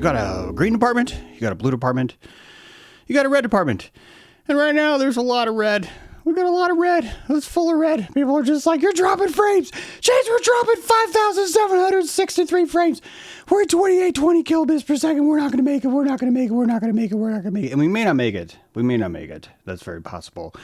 You got a green department, you got a blue department, you got a red department. And right now there's a lot of red. We got a lot of red. It's full of red. People are just like, you're dropping frames. James, we're dropping 5,763 frames. We're at 2820 kilobits per second. We're not going to make it. We're not going to make it. We're not going to make it. We're not going to make it. And we may not make it. We may not make it. That's very possible.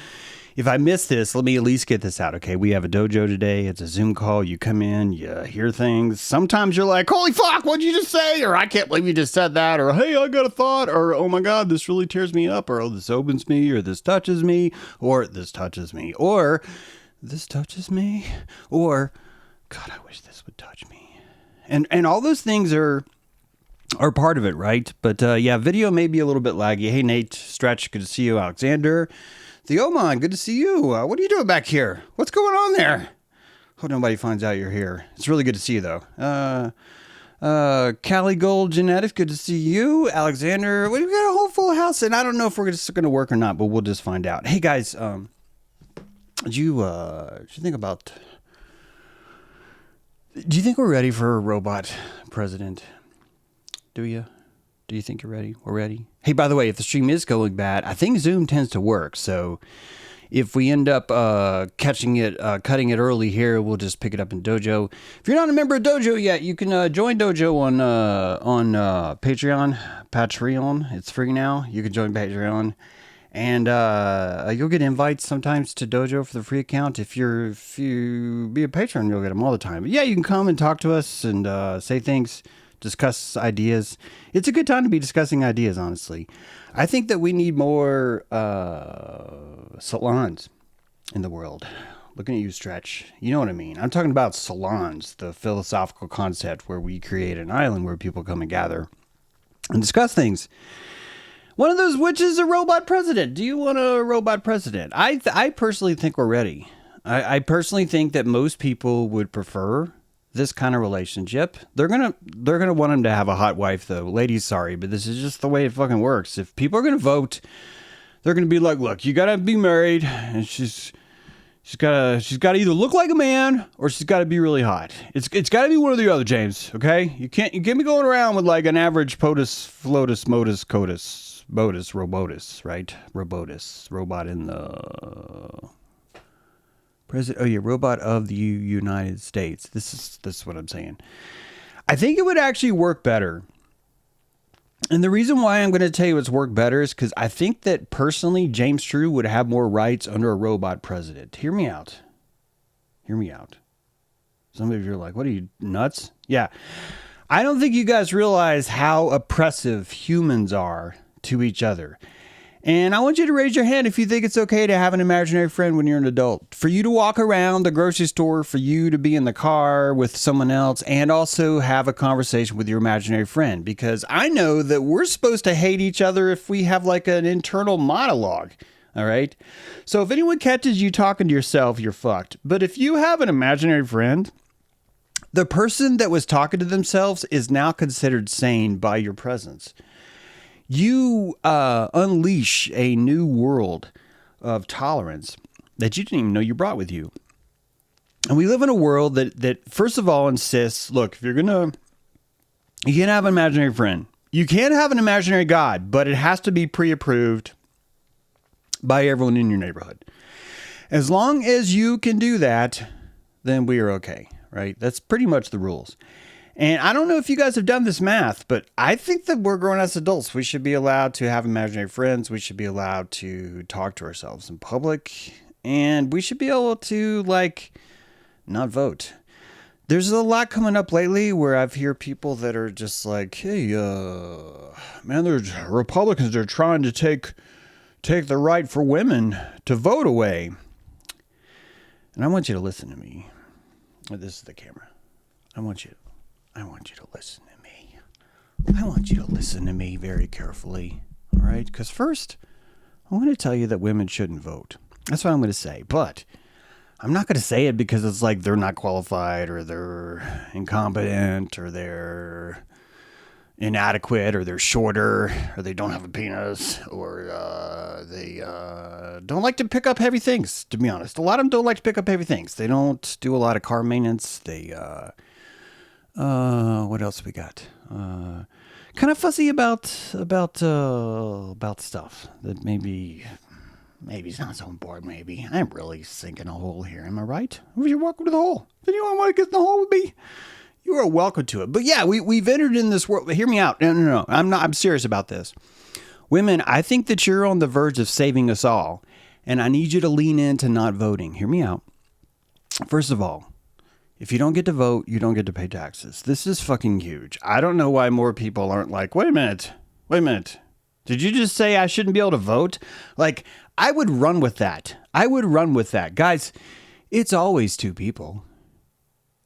If I miss this, let me at least get this out, okay? We have a dojo today. It's a Zoom call. You come in, you hear things. Sometimes you're like, holy fuck, what'd you just say? Or I can't believe you just said that. Or, hey, I got a thought. Or, oh my God, this really tears me up. Or, oh, this opens me. Or, this touches me. Or, this touches me. Or, this touches me. Or, God, I wish this would touch me. And all those things are part of it, right? But, yeah, video may be a little bit laggy. Hey, Nate, Stretch, good to see you. Alexander. The Oman, good to see you. What are you doing back here? What's going on there? Hope nobody finds out you're here. It's really good to see you, though. Cali Gold Genetics, good to see you. Alexander, we've got a whole full house, and I don't know if we're just going to work or not, but we'll just find out. Hey, guys, did you think about... Do you think we're ready for a robot president? Do you? Do you think you're ready? We're ready? Hey, by the way, if the stream is going bad, I think Zoom tends to work. So if we end up cutting it early here, we'll just pick it up in Dojo. If you're not a member of Dojo yet, you can join Dojo on Patreon. Patreon, it's free now. You can join Patreon, and you'll get invites sometimes to Dojo for the free account. If you be a patron, you'll get them all the time. But yeah, you can come and talk to us and say things. Discuss ideas. It's a good time to be discussing ideas, honestly. I think that we need more salons in the world. Looking at you, Stretch. You know what I mean. I'm talking about salons, the philosophical concept where we create an island where people come and gather and discuss things. One of those which is a robot president. Do you want a robot president? I personally think we're ready. I personally think that most people would prefer this kind of relationship. They're gonna want him to have a hot wife, though. Ladies, sorry, but this is just the way it fucking works. If people are gonna vote, they're gonna be like, look, you gotta be married, and she's gotta either look like a man or she's gotta be really hot. It's gotta be one or the other, James. Okay, you can't me going around with like an average POTUS, FLOTUS, MOTUS, COTUS, BOTUS, ROBoTUS, right? ROBoTUS, robot in the President, oh yeah, robot of the United States. This is what I'm saying. I think it would actually work better. And the reason why I'm going to tell you it's worked better is because I think that personally, James True would have more rights under a robot president. Hear me out. Hear me out. Some of you are like, what are you, nuts? Yeah. I don't think you guys realize how oppressive humans are to each other. And I want you to raise your hand if you think it's okay to have an imaginary friend when you're an adult. For you to walk around the grocery store, for you to be in the car with someone else, and also have a conversation with your imaginary friend. Because I know that we're supposed to hate each other if we have like an internal monologue. All right? So if anyone catches you talking to yourself, you're fucked. But if you have an imaginary friend, the person that was talking to themselves is now considered sane by your presence. You unleash a new world of tolerance that you didn't even know you brought with you. And we live in a world that first of all insists, look, you can't have an imaginary friend. You can have an imaginary God, but it has to be pre-approved by everyone in your neighborhood. As long as you can do that, then we are okay, right? That's pretty much the rules. And I don't know if you guys have done this math, but I think that we're grown as adults. We should be allowed to have imaginary friends. We should be allowed to talk to ourselves in public. And we should be able to, like, not vote. There's a lot coming up lately where I've heard people that are just like, hey, man, there's Republicans are trying to take the right for women to vote away. And I want you to listen to me. This is the camera. I want you to listen to me. I want you to listen to me very carefully. All right? Because first, I want to tell you that women shouldn't vote. That's what I'm going to say. But I'm not going to say it because it's like they're not qualified or they're incompetent or they're inadequate or they're shorter or they don't have a penis or they don't like to pick up heavy things, to be honest. A lot of them don't like to pick up heavy things. They don't do a lot of car maintenance. They... what else we got? kind of fussy about stuff that maybe it's not so important. Maybe I'm really sinking a hole here. Am I right? You're welcome to the hole. If anyone want to get in the hole with me, you are welcome to it. But yeah, we've entered in this world. Hear me out. No. I'm serious about this. Women, I think that you're on the verge of saving us all, and I need you to lean into not voting. Hear me out. First of all, if you don't get to vote, you don't get to pay taxes. This is fucking huge. I don't know why more people aren't like, wait a minute. Did you just say I shouldn't be able to vote? Like, I would run with that. Guys, it's always two people.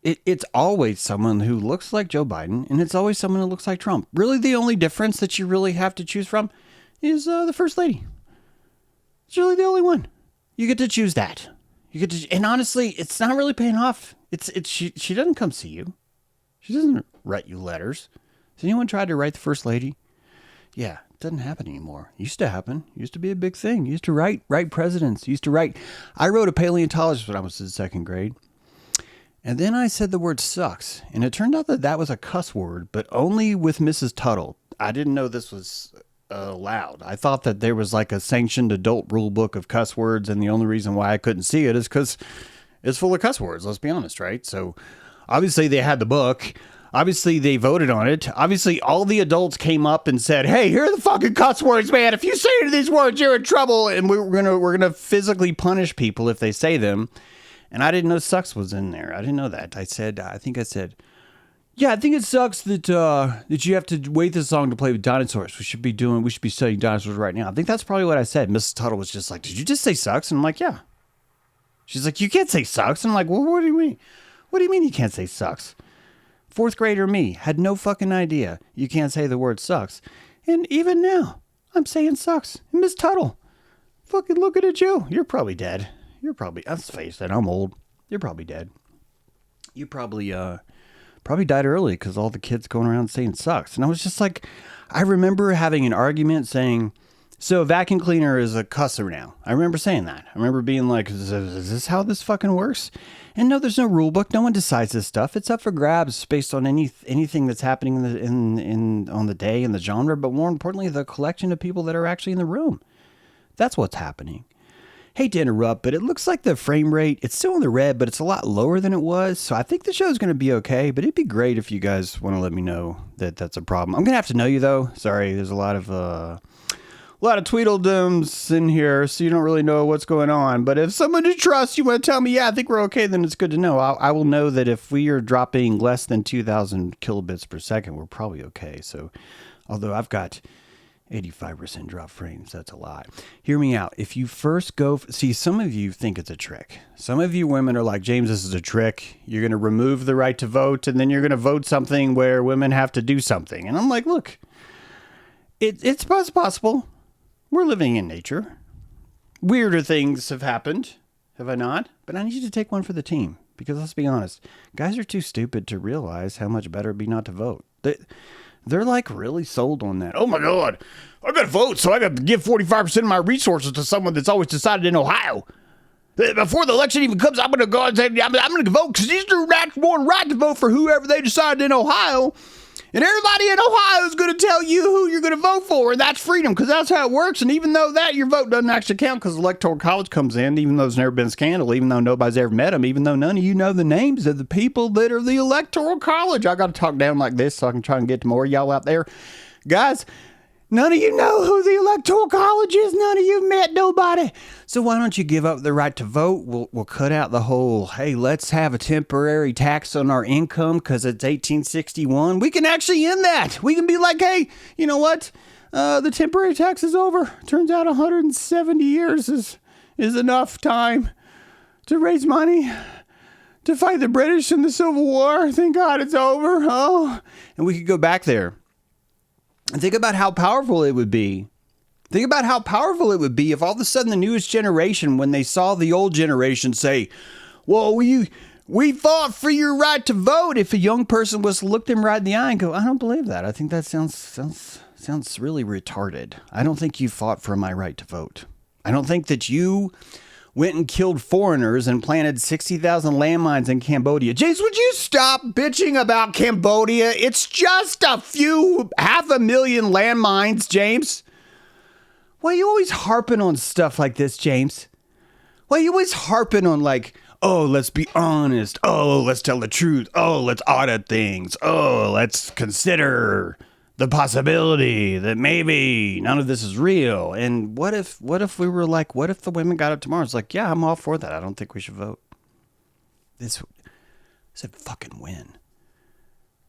It's always someone who looks like Joe Biden, and it's always someone who looks like Trump. Really, the only difference that you really have to choose from is the First Lady. It's really the only one. You get to choose that. And honestly, it's not really paying off. She doesn't come see you. She doesn't write you letters. Has anyone tried to write the First Lady? Yeah, it doesn't happen anymore. It used to happen. It used to be a big thing. You used to write presidents. I wrote a paleontologist when I was in second grade. And then I said the word sucks. And it turned out that was a cuss word, but only with Mrs. Tuttle. I didn't know this was allowed. I thought that there was like a sanctioned adult rule book of cuss words. And the only reason why I couldn't see it is because it's full of cuss words. Let's be honest, right? So obviously they had the book. Obviously they voted on it. Obviously all the adults came up and said, hey, here are the fucking cuss words, man. If you say any of these words, you're in trouble. And we're gonna physically punish people if they say them. And I didn't know sucks was in there. I didn't know that. I think I said, yeah, I think it sucks that you have to wait this long to play with dinosaurs. We should be studying dinosaurs right now. I think that's probably what I said. Mrs. Tuttle was just like, did you just say sucks? And I'm like, yeah. She's like, you can't say sucks. And I'm like, well, what do you mean? What do you mean you can't say sucks? Fourth grader me had no fucking idea you can't say the word sucks. And even now, I'm saying sucks. And Miss Tuttle, fucking looking at you. You're probably dead. Let's face it, I'm old. You're probably dead. You probably died early because all the kids going around saying sucks. And I was just like, I remember having an argument saying, so a vacuum cleaner is a cusser now. I remember saying that. I remember being like, is this how this fucking works? And no, there's no rule book. No one decides this stuff. It's up for grabs based on anything that's happening on the day and the genre, but more importantly, the collection of people that are actually in the room. That's what's happening. Hate to interrupt, but it looks like the frame rate, it's still in the red, but it's a lot lower than it was. So I think the show's going to be okay, but it'd be great if you guys want to let me know that that's a problem. I'm going to have to know you though. Sorry, there's a lot of tweedledums in here, so you don't really know what's going on. But if someone you trust, you want to tell me, yeah, I think we're okay, then it's good to know. I will know that if we are dropping less than 2,000 kilobits per second, we're probably okay. So although I've got 85% drop frames, that's a lot. Hear me out. If you first see, some of you think it's a trick. Some of you women are like, James, this is a trick. You're going to remove the right to vote, and then you're going to vote something where women have to do something. And I'm like, look, it's possible. We're living in nature. Weirder things have happened, have I not? But I need you to take one for the team, because let's be honest, guys are too stupid to realize how much better it'd be not to vote. They're like really sold on that. Oh my God, I got to vote, so I got to give 45% of my resources to someone that's always decided in Ohio. Before the election even comes, I'm going to go and say, I'm going to vote because these are not born right to vote for whoever they decide in Ohio. And everybody in Ohio is going to tell you who you're going to vote for, and that's freedom, because that's how it works. And even though that, your vote doesn't actually count because Electoral College comes in, even though there's never been a scandal, even though nobody's ever met them, even though none of you know the names of the people that are the Electoral College. I got to talk down like this so I can try and get to more of y'all out there. Guys, none of you know who the Electoral College is. None of you met nobody. So why don't you give up the right to vote? We'll cut out the whole, hey, let's have a temporary tax on our income because it's 1861. We can actually end that. We can be like, hey, you know what? The temporary tax is over. Turns out 170 years is enough time to raise money to fight the British in the Civil War. Thank God it's over. Oh, and we could go back there. And think about how powerful it would be. Think about how powerful it would be if all of a sudden the newest generation, when they saw the old generation say, well, we fought for your right to vote. If a young person was to look them right in the eye and go, I don't believe that. I think that sounds really retarded. I don't think you fought for my right to vote. I don't think that you went and killed foreigners and planted 60,000 landmines in Cambodia. James, would you stop bitching about Cambodia? It's just a few 500,000 landmines, James. Why are you always harping on stuff like this, James? Why are you always harping on like, oh, let's be honest. Oh, let's tell the truth. Oh, let's audit things. Oh, let's consider the possibility that maybe none of this is real. And what if we were like, what if the women got up tomorrow? It's like, yeah, I'm all for that. I don't think we should vote. This would fucking win.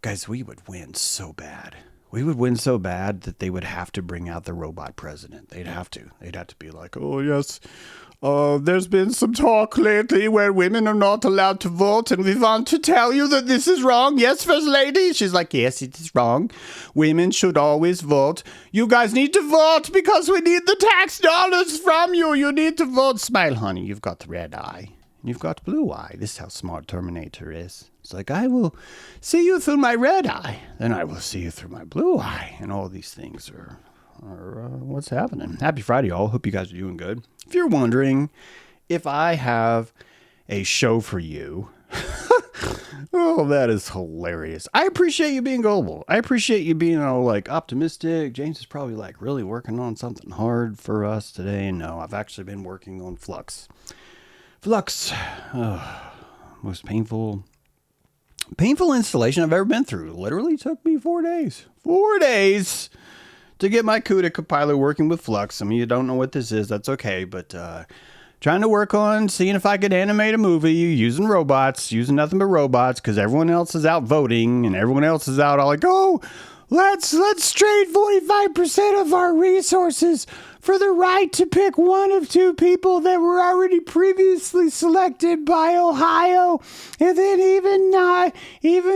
Guys, we would win so bad. We would win so bad that they would have to bring out the robot president. They'd have to be like, oh, yes, there's been some talk lately where women are not allowed to vote, and we want to tell you that this is wrong. Yes, First Lady? She's like, yes, it is wrong. Women should always vote. You guys need to vote because we need the tax dollars from you. You need to vote. Smile, honey. You've got the red eye. You've got blue eye. This is how smart Terminator is. It's like, I will see you through my red eye, then I will see you through my blue eye. And all these things are what's happening. Happy Friday, all. Hope you guys are doing good. If you're wondering if I have a show for you, oh, that is hilarious. I appreciate you being gullible. I appreciate you being all like optimistic. James is probably like really working on something hard for us today. No, I've actually been working on Flux. Most painful installation I've ever been through. Literally took me 4 days. 4 days to get my CUDA compiler working with Flux. Some of you don't know what this is. That's okay. But trying to work on seeing if I could animate a movie using nothing but robots, because everyone else is out voting and everyone else is out all like, oh, let's trade 45% of our resources for the right to pick one of two people that were already previously selected by Ohio. And then even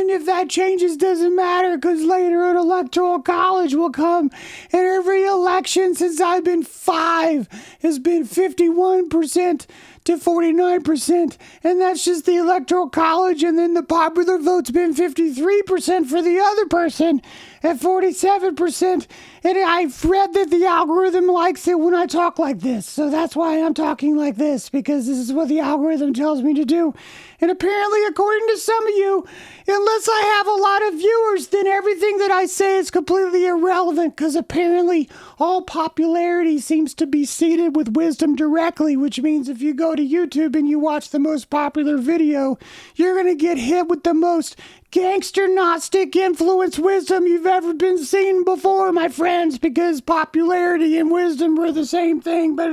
if that changes, doesn't matter, because later an electoral college will come. And every election since I've been 5 has been 51% to 49%. And that's just the electoral college. And then the popular vote's been 53% for the other person at 47%. And I've read that the algorithm likes it when I talk like this. So that's why I'm talking like this, because this is what the algorithm tells me to do. And apparently, according to some of you, unless I have a lot of viewers, then everything that I say is completely irrelevant, because apparently all popularity seems to be seeded with wisdom directly, which means if you go to YouTube and you watch the most popular video, you're going to get hit with the most gangster Gnostic influence wisdom you've ever been seen before, my friends, because popularity and wisdom were the same thing. But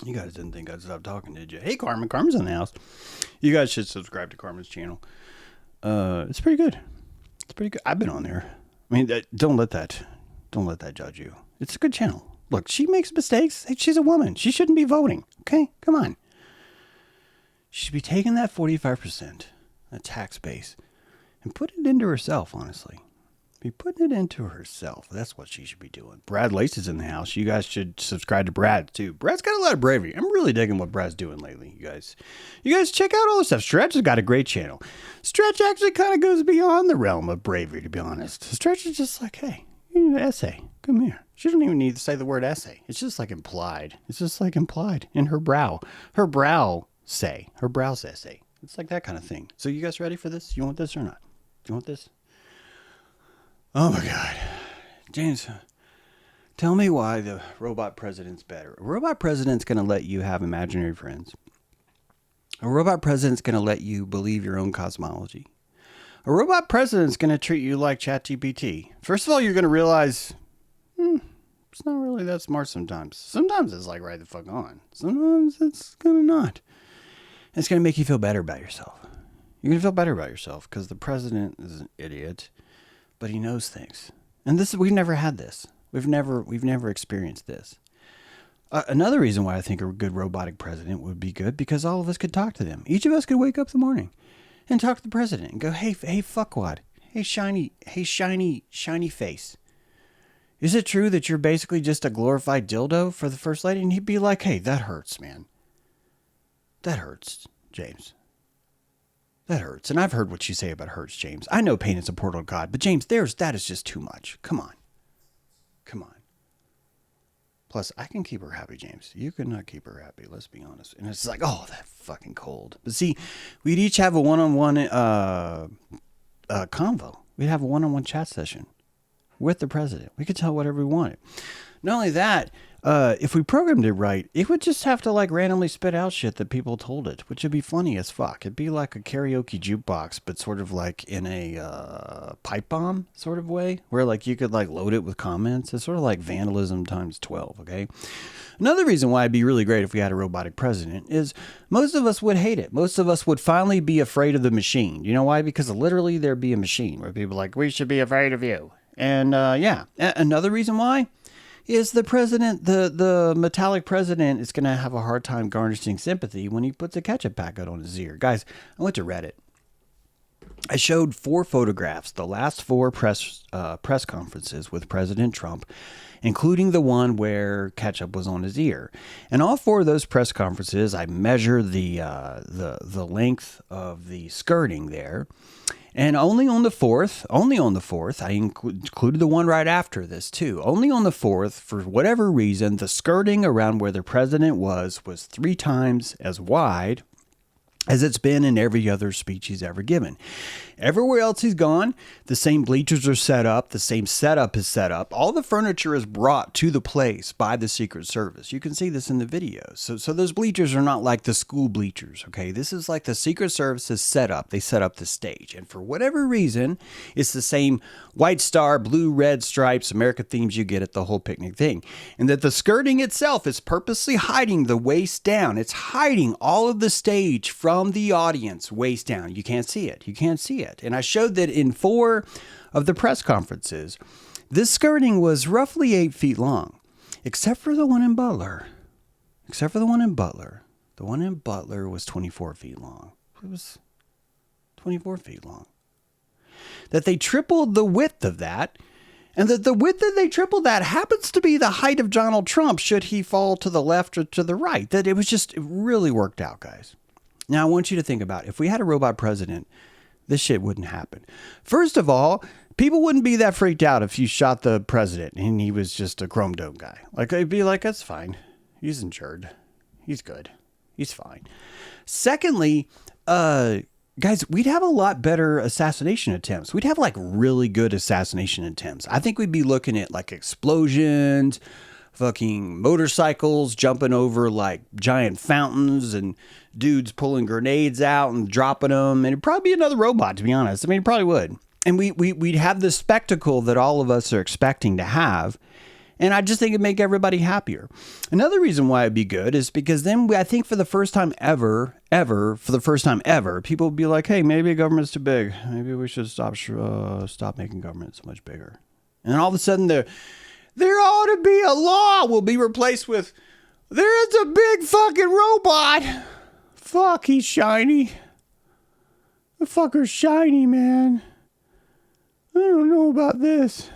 you guys didn't think I'd stop talking, did you? Hey, Carmen. Carmen's in the house. You guys should subscribe to Carmen's channel. It's pretty good. It's pretty good. I've been on there. I mean, don't let that judge you. It's a good channel. Look, she makes mistakes. She's a woman. She shouldn't be voting. Okay? Come on. She should be taking that 45%, that tax base, and put it into herself, honestly. Be putting it into herself. That's what she should be doing. Brad Lace is in the house. You guys should subscribe to Brad, too. Brad's got a lot of bravery. I'm really digging what Brad's doing lately, you guys. You guys check out all this stuff. Stretch has got a great channel. Stretch actually kind of goes beyond the realm of bravery, to be honest. Stretch is just like, hey, you need an essay. Come here. She doesn't even need to say the word essay. It's just like implied. It's just like implied in her brow. Her brow's essay. It's like that kind of thing. So you guys ready for this? You want this or not? Do you want this? Oh my God. James, tell me why the robot president's better. A robot president's going to let you have imaginary friends. A robot president's going to let you believe your own cosmology. A robot president's going to treat you like ChatGPT. First of all, you're going to realize, it's not really that smart sometimes. Sometimes it's like right the fuck on. Sometimes it's kind of not. It's going to make you feel better about yourself. You're going to feel better about yourself because the president is an idiot, but he knows things. And we've never had this. We've never experienced this. Another reason why I think a good robotic president would be good, because all of us could talk to them. Each of us could wake up in the morning and talk to the president and go, hey fuckwad. Hey, shiny face. Is it true that you're basically just a glorified dildo for the first lady? And he'd be like, hey, that hurts, man. That hurts, James. That hurts. And I've heard what you say about hurts, James. I know pain is a portal to God, but James, that is just too much. Come on. Plus, I can keep her happy, James. You could not keep her happy. Let's be honest. And it's like, oh, that fucking cold. But see, we'd each have a one-on-one convo. We'd have a one-on-one chat session with the president. We could tell whatever we wanted. Not only that, if we programmed it right, it would just have to like randomly spit out shit that people told it, which would be funny as fuck. It'd be like a karaoke jukebox, but sort of like in a pipe bomb sort of way, where like you could like load it with comments. It's sort of like vandalism times 12, okay? Another reason why it'd be really great if we had a robotic president is most of us would hate it. Most of us would finally be afraid of the machine. You know why? Because literally there'd be a machine where people are like, we should be afraid of you. And yeah, another reason why is the president, the metallic president is going to have a hard time garnishing sympathy when he puts a ketchup packet on his ear. Guys, I went to Reddit. I showed 4 photographs, the last 4 press conferences with President Trump, including the one where ketchup was on his ear. And all 4 of those press conferences, I measured the length of the skirting there. And only on the fourth, I included the one right after this too. Only on the 4th, for whatever reason, the skirting around where the president was 3 times as wide as it's been in every other speech he's ever given. Everywhere else he's gone, the same bleachers are set up, the same setup is set up. All the furniture is brought to the place by the Secret Service. You can see this in the video. So those bleachers are not like the school bleachers, okay? This is like the Secret Service's setup. They set up the stage. And for whatever reason, it's the same white star, blue, red stripes, America themes you get at the whole picnic thing. And that the skirting itself is purposely hiding the waist down. It's hiding all of the stage from the audience waist down. You can't see it. You can't see it. And I showed that in 4 of the press conferences, this skirting was roughly 8 feet long, except for the one in Butler. The one in Butler was 24 feet long. It was 24 feet long. That they tripled the width of that, and that the width that they tripled that happens to be the height of Donald Trump should he fall to the left or to the right. That it really worked out, guys. Now, I want you to think about, if we had a robot president, this shit wouldn't happen. First of all, people wouldn't be that freaked out if you shot the president and he was just a chrome dome guy. Like, they'd be like, that's fine. He's injured. He's good. He's fine. Secondly, guys, we'd have a lot better assassination attempts. We'd have like really good assassination attempts. I think we'd be looking at like explosions, fucking motorcycles jumping over like giant fountains, and dudes pulling grenades out and dropping them. And it'd probably be another robot, to be honest. I mean, it probably would. And we'd have the spectacle that all of us are expecting to have. And I just think it'd make everybody happier. Another reason why it'd be good is because then I think for the first time ever, people would be like, hey, maybe government's too big. Maybe we should stop making government so much bigger. And all of a sudden there ought to be a law will be replaced with, there is a big fucking robot. Fuck, he's shiny. The fucker's shiny, man. I don't know about this.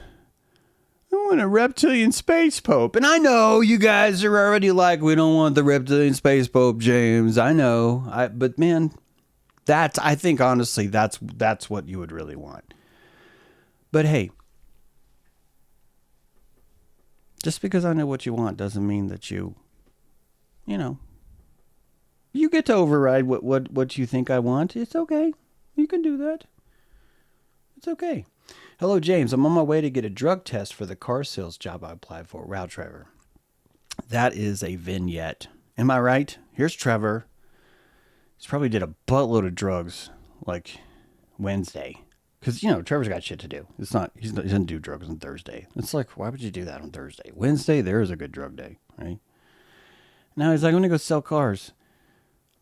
I want a reptilian space pope. And I know you guys are already like, we don't want the reptilian space pope, James. I know. But man, I think honestly, that's what you would really want. But hey, just because I know what you want doesn't mean that you get to override what you think I want. It's okay. You can do that. It's okay. Hello, James. I'm on my way to get a drug test for the car sales job I applied for. Wow, Trevor. That is a vignette. Am I right? Here's Trevor. He's probably did a buttload of drugs like Wednesday. Because, Trevor's got shit to do. He doesn't do drugs on Thursday. It's like, why would you do that on Thursday? Wednesday, there is a good drug day, right? Now he's like, I'm going to go sell cars.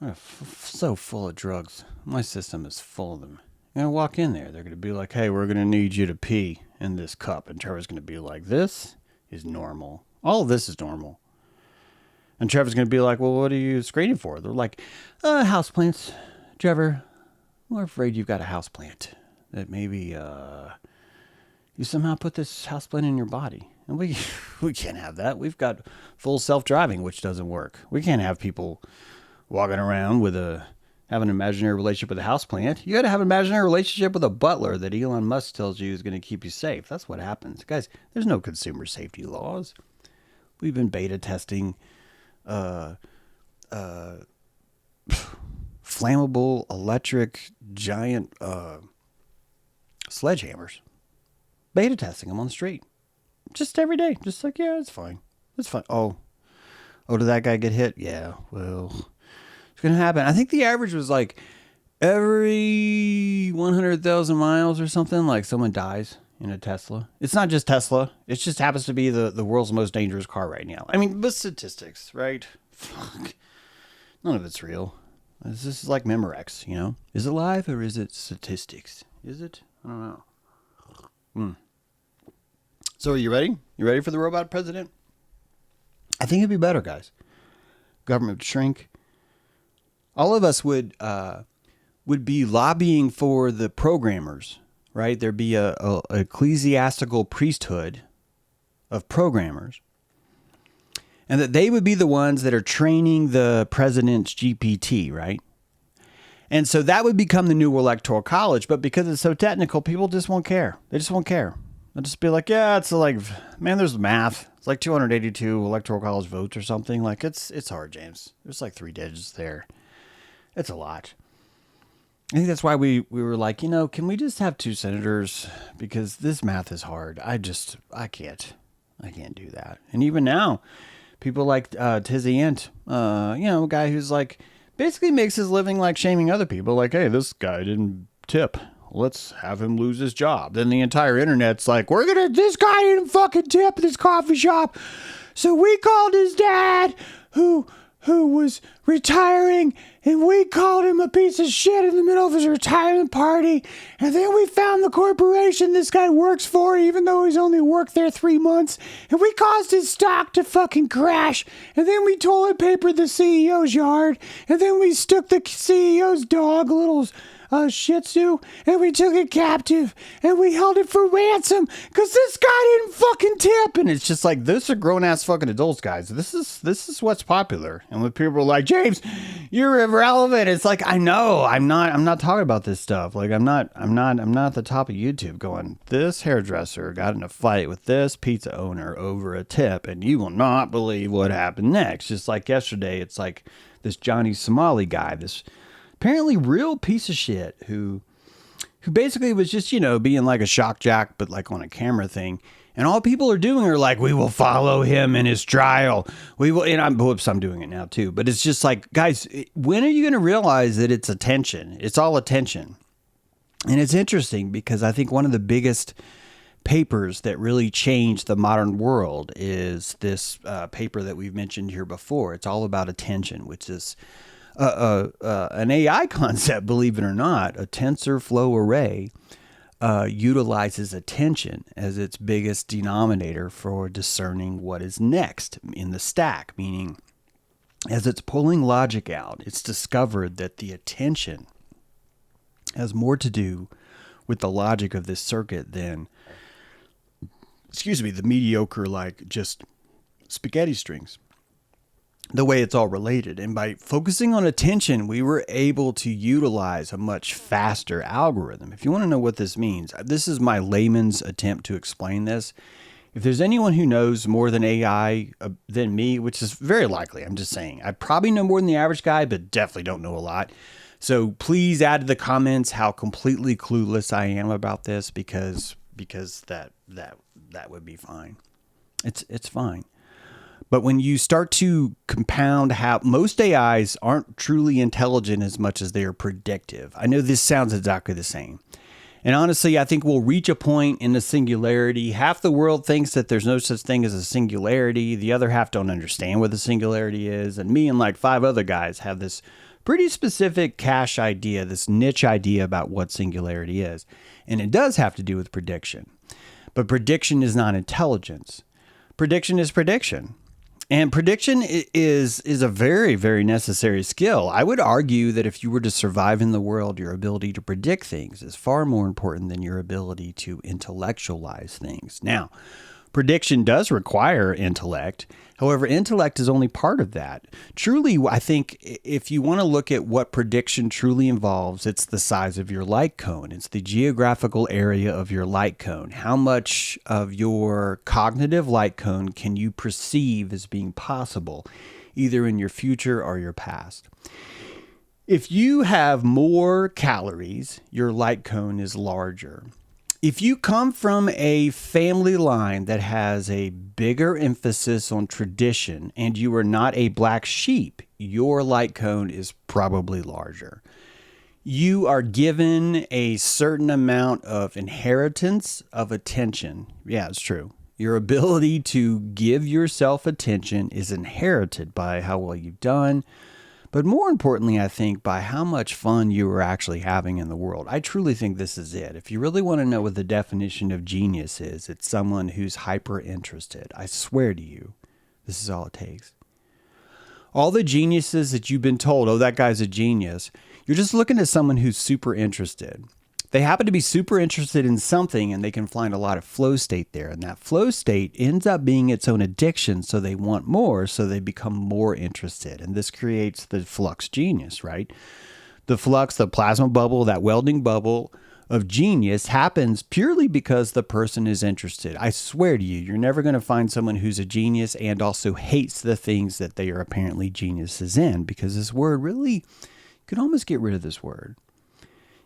I'm so full of drugs. My system is full of them. You're going to walk in there. They're going to be like, hey, we're going to need you to pee in this cup. And Trevor's going to be like, this is normal. All of this is normal. And Trevor's going to be like, well, what are you screening for? They're like, houseplants. Trevor, we're afraid you've got a houseplant. That maybe you somehow put this houseplant in your body. And we can't have that. We've got full self-driving, which doesn't work. We can't have people walking around have an imaginary relationship with a houseplant. You got to have an imaginary relationship with a butler that Elon Musk tells you is going to keep you safe. That's what happens. Guys, there's no consumer safety laws. We've been beta testing flammable electric giant sledgehammers. Beta testing them on the street. Just every day. Just like, yeah, it's fine. It's fine. Oh, did that guy get hit? Yeah, well, it's going to happen. I think the average was like every 100,000 miles or something, like someone dies in a Tesla. It's not just Tesla. It just happens to be the world's most dangerous car right now. I mean, but statistics, right? Fuck. None of it's real. This is like Memorex, you know? Is it live or is it statistics? Is it? I don't know. So are you ready? You ready for the robot president? I think it'd be better, guys. Government would shrink. All of us would be lobbying for the programmers, right? There'd be a ecclesiastical priesthood of programmers. And that they would be the ones that are training the president's GPT, right? And so that would become the new electoral college. But because it's so technical, people just won't care. They just won't care. They'll just be like, yeah, it's like, man, there's math. It's like 282 electoral college votes or something. Like, it's hard, James. There's like 3 digits there. It's a lot. I think that's why we were like, you know, can we just have 2 senators? Because this math is hard. I can't do that. And even now, people like Tizzy Ent, a guy who's like, basically makes his living like shaming other people. Like, hey, this guy didn't tip. Let's have him lose his job. Then the entire internet's like, this guy didn't fucking tip at this coffee shop. So we called his dad, who was retiring, and we called him a piece of shit in the middle of his retirement party. And then we found the corporation this guy works for, even though he's only worked there 3 months. And we caused his stock to fucking crash. And then we toilet papered the CEO's yard. And then we stuck the CEO's dog, a little Shih Tzu, and we took it captive, and we held it for ransom because this guy didn't fucking tip. And it's just like, those are grown ass fucking adults, guys. This is what's popular. And when people are like, James, you're irrelevant, it's like, I know, I'm not talking about this stuff. Like, I'm not at the top of YouTube going, this hairdresser got in a fight with this pizza owner over a tip, and you will not believe what happened next. Just like yesterday, it's like this Johnny Somali guy, this apparently real piece of shit who basically was just, being like a shock jock, but like on a camera thing. And all people are doing are like, we will follow him in his trial. We will, and I'm doing it now too. But it's just like, guys, when are you going to realize that it's attention? It's all attention. And it's interesting because I think one of the biggest papers that really changed the modern world is this paper that we've mentioned here before. It's all about attention, which is an AI concept, believe it or not. A TensorFlow array utilizes attention as its biggest denominator for discerning what is next in the stack, meaning as it's pulling logic out, it's discovered that the attention has more to do with the logic of this circuit than, the mediocre, like just spaghetti strings. The way it's all related. And by focusing on attention, we were able to utilize a much faster algorithm. If you want to know what this means, this is my layman's attempt to explain this. If there's anyone who knows more than AI than me, which is very likely, I'm just saying, I probably know more than the average guy, but definitely don't know a lot. So please add to the comments how completely clueless I am about this, because that would be fine. It's fine. But when you start to compound how most AIs aren't truly intelligent as much as they are predictive. I know this sounds exactly the same. And honestly, I think we'll reach a point in the singularity. Half the world thinks that there's no such thing as a singularity. The other half don't understand what the singularity is. And me and like 5 other guys have this pretty specific cache idea, this niche idea about what singularity is. And it does have to do with prediction. But prediction is not intelligence. Prediction is prediction. And prediction is a very, very necessary skill. I would argue that if you were to survive in the world, your ability to predict things is far more important than your ability to intellectualize things. Now, Prediction does require intellect. However, intellect is only part of that. Truly, I think if you want to look at what prediction truly involves, it's the size of your light cone. It's the geographical area of your light cone. How much of your cognitive light cone can you perceive as being possible, either in your future or your past? If you have more calories, your light cone is larger. If you come from a family line that has a bigger emphasis on tradition and you are not a black sheep, your light cone is probably larger. You are given a certain amount of inheritance of attention. Yeah, it's true. Your ability to give yourself attention is inherited by how well you've done. But more importantly, I think, by how much fun you are actually having in the world. I truly think this is it. If you really want to know what the definition of genius is, it's someone who's hyper interested. I swear to you, this is all it takes. All the geniuses that you've been told, oh, that guy's a genius, you're just looking at someone who's super interested. They happen to be super interested in something and they can find a lot of flow state there. And that flow state ends up being its own addiction. So they want more, so they become more interested. And this creates the flux genius, right? The flux, the plasma bubble, that welding bubble of genius happens purely because the person is interested. I swear to you, you're never going to find someone who's a genius and also hates the things that they are apparently geniuses in, because this word really, you could almost get rid of this word.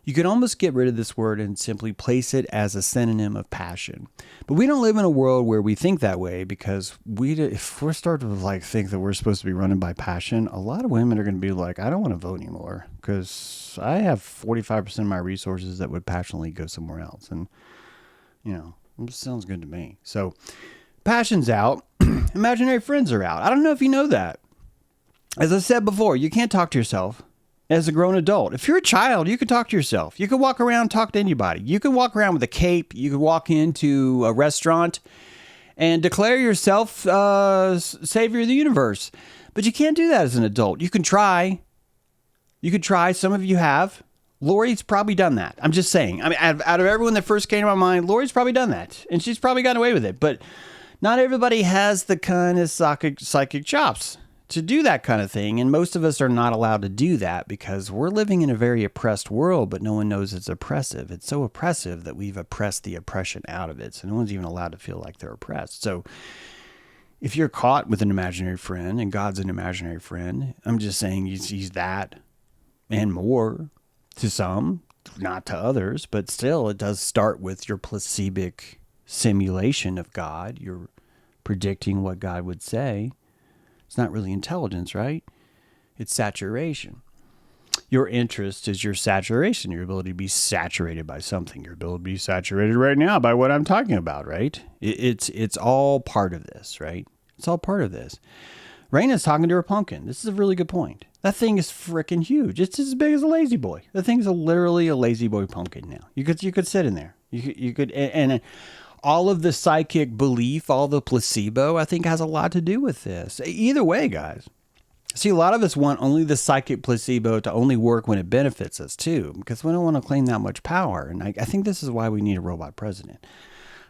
You could almost get rid of this word and simply place it as a synonym of passion. But we don't live in a world where we think that way, because if we're starting to think that we're supposed to be running by passion, a lot of women are going to be like, I don't want to vote anymore because I have 45% of my resources that would passionately go somewhere else. And, it sounds good to me. So passion's out. Imaginary friends are out. I don't know if you know that. As I said before, you can't talk to yourself. As a grown adult, if you're a child, you can talk to yourself. You can walk around, talk to anybody. You can walk around with a cape. You can walk into a restaurant and declare yourself savior of the universe. But you can't do that as an adult. You can try. You could try. Some of you have. Lori's probably done that. I'm just saying. I mean, out of everyone that first came to my mind, Lori's probably done that. And she's probably gotten away with it. But not everybody has the kind of psychic chops to do that kind of thing. And most of us are not allowed to do that because we're living in a very oppressed world, but no one knows it's oppressive. It's so oppressive that we've oppressed the oppression out of it. So no one's even allowed to feel like they're oppressed. So if you're caught with an imaginary friend, and God's an imaginary friend, I'm just saying he's that and more to some, not to others, but still it does start with your placebic simulation of God. You're predicting what God would say. It's not really intelligence, right? It's saturation. Your interest is your saturation, your ability to be saturated by something, your ability to be saturated right now by what I'm talking about, right? It's all part of this, right? It's all part of this. Raina's talking to her pumpkin. This is a really good point. That thing is freaking huge. It's as big as a lazy boy. The thing's literally a lazy boy pumpkin now. You could sit in there. You could and all of the psychic belief, all the placebo, I think has a lot to do with this. Either way, guys. See, a lot of us want only the psychic placebo to only work when it benefits us too, because we don't want to claim that much power. And I think this is why we need a robot president.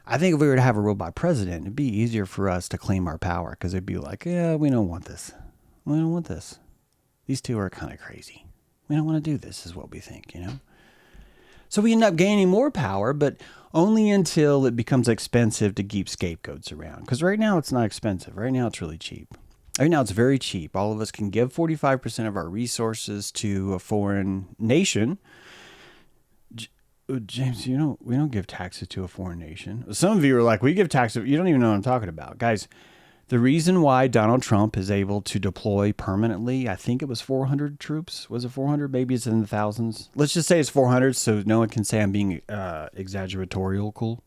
I think if we were to have a robot president, it'd be easier for us to claim our power, because it'd be like, yeah, we don't want this. We don't want this. These two are kind of crazy. We don't want to do this is what we think, So we end up gaining more power, but only until it becomes expensive to keep scapegoats around. Because right now it's not expensive. Right now it's really cheap. Right now it's very cheap. All of us can give 45% of our resources to a foreign nation. James, we don't give taxes to a foreign nation. Some of you are like, we give taxes. You don't even know what I'm talking about. Guys, the reason why Donald Trump is able to deploy permanently, I think it was 400 troops. Was it 400? Maybe it's in the thousands. Let's just say it's 400 so no one can say I'm being exaggeratorical.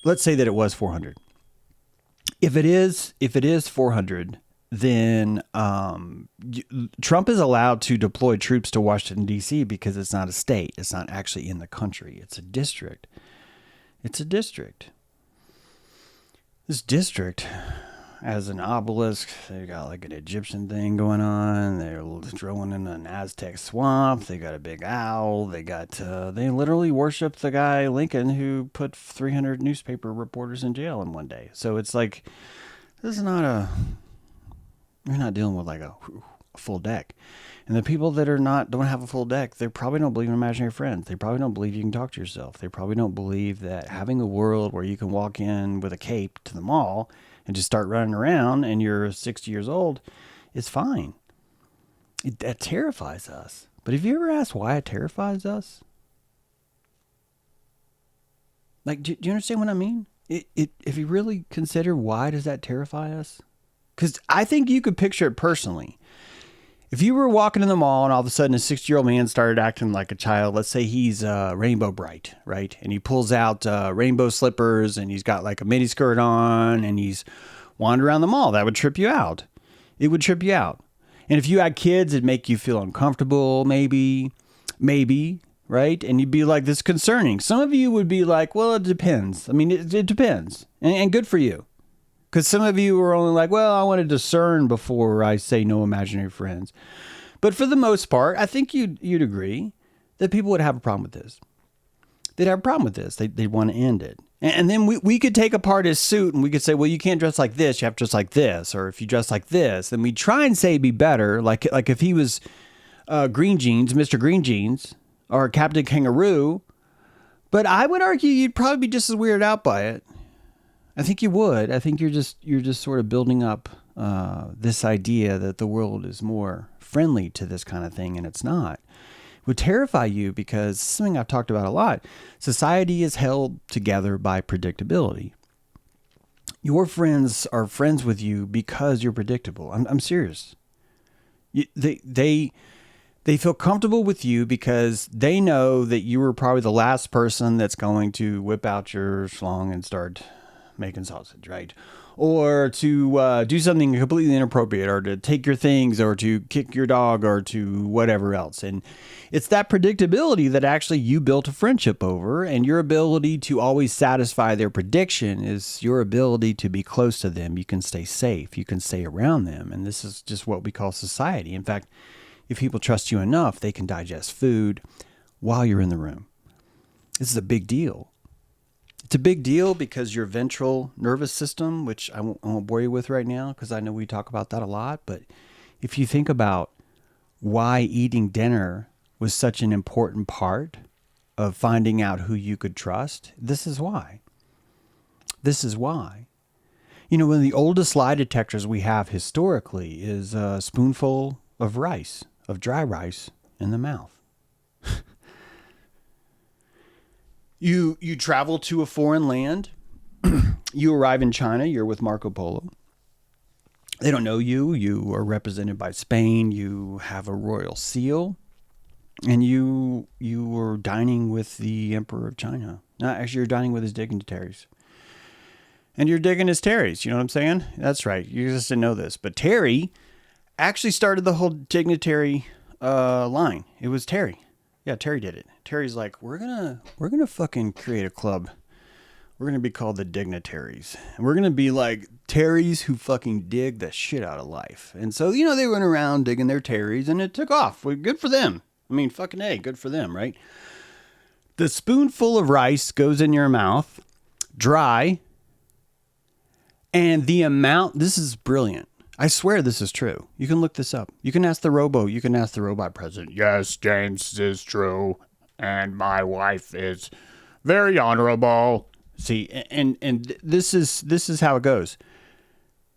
Let's say that it was 400. If it is 400, then Trump is allowed to deploy troops to Washington, D.C. because it's not a state. It's not actually in the country. It's a district. It's a district. This district as an obelisk. They got like an Egyptian thing going on. They're drilling in an Aztec swamp. They got a big owl. They got, they literally worship the guy Lincoln who put 300 newspaper reporters in jail in one day. So it's like, this is not you're not dealing with like a full deck. And the people that don't have a full deck, they probably don't believe in imaginary friends. They probably don't believe you can talk to yourself. They probably don't believe that having a world where you can walk in with a cape to the mall and just start running around and you're 60 years old is fine. That terrifies us. But have you ever asked why it terrifies us? Like, do you understand what I mean? If you really consider why does that terrify us? Because I think you could picture it personally. If you were walking in the mall and all of a sudden a 60-year-old man started acting like a child, let's say he's rainbow bright, right? And he pulls out rainbow slippers and he's got like a mini skirt on and he's wandering around the mall, that would trip you out. It would trip you out. And if you had kids, it'd make you feel uncomfortable, maybe, right? And you'd be like, this is concerning. Some of you would be like, well, it depends. I mean, it depends. And good for you. Because some of you are only like, well, I want to discern before I say no imaginary friends. But for the most part, I think you'd agree that people would have a problem with this. They'd have a problem with this. They'd want to end it. And then we could take apart his suit and we could say, well, you can't dress like this. You have to dress like this. Or if you dress like this, then we try and say it'd be better. Like if he was Green Jeans, Mr. Green Jeans, or Captain Kangaroo. But I would argue you'd probably be just as weirded out by it. I think you would. I think you're just sort of building up this idea that the world is more friendly to this kind of thing, and it's not. It would terrify you because something I've talked about a lot. Society is held together by predictability. Your friends are friends with you because you're predictable. I'm serious. They feel comfortable with you because they know that you were probably the last person that's going to whip out your schlong and start making sausage, right? Or to do something completely inappropriate, or to take your things, or to kick your dog, or to whatever else. And it's that predictability that actually you built a friendship over, and your ability to always satisfy their prediction is your ability to be close to them. You can stay safe. You can stay around them. And this is just what we call society. In fact, if people trust you enough, they can digest food while you're in the room. This is a big deal. It's a big deal because your ventral nervous system, which I won't bore you with right now because I know we talk about that a lot, but if you think about why eating dinner was such an important part of finding out who you could trust, this is why. This is why. You know, one of the oldest lie detectors we have historically is a spoonful of rice, of dry rice in the mouth. You travel to a foreign land. You arrive in China. You're with Marco Polo. They don't know you. You are represented by Spain. You have a royal seal. And you were dining with the Emperor of China. No, actually, you're dining with his dignitaries. And you're digging his Terrys. You know what I'm saying? That's right. You just didn't know this. But Terry actually started the whole dignitary line. It was Terry. Yeah, Terry did it. Terry's like, we're gonna fucking create a club. We're gonna be called the Dignitaries. And we're gonna be like Terrys who fucking dig the shit out of life. And so, you know, they went around digging their Terrys and it took off. Well, good for them. I mean, fucking A, good for them, right? The spoonful of rice goes in your mouth, dry, and the amount, this is brilliant. I swear this is true. You can look this up. You can ask the robot president. Yes, James, this is true. And my wife is very honorable. See, and this is how it goes.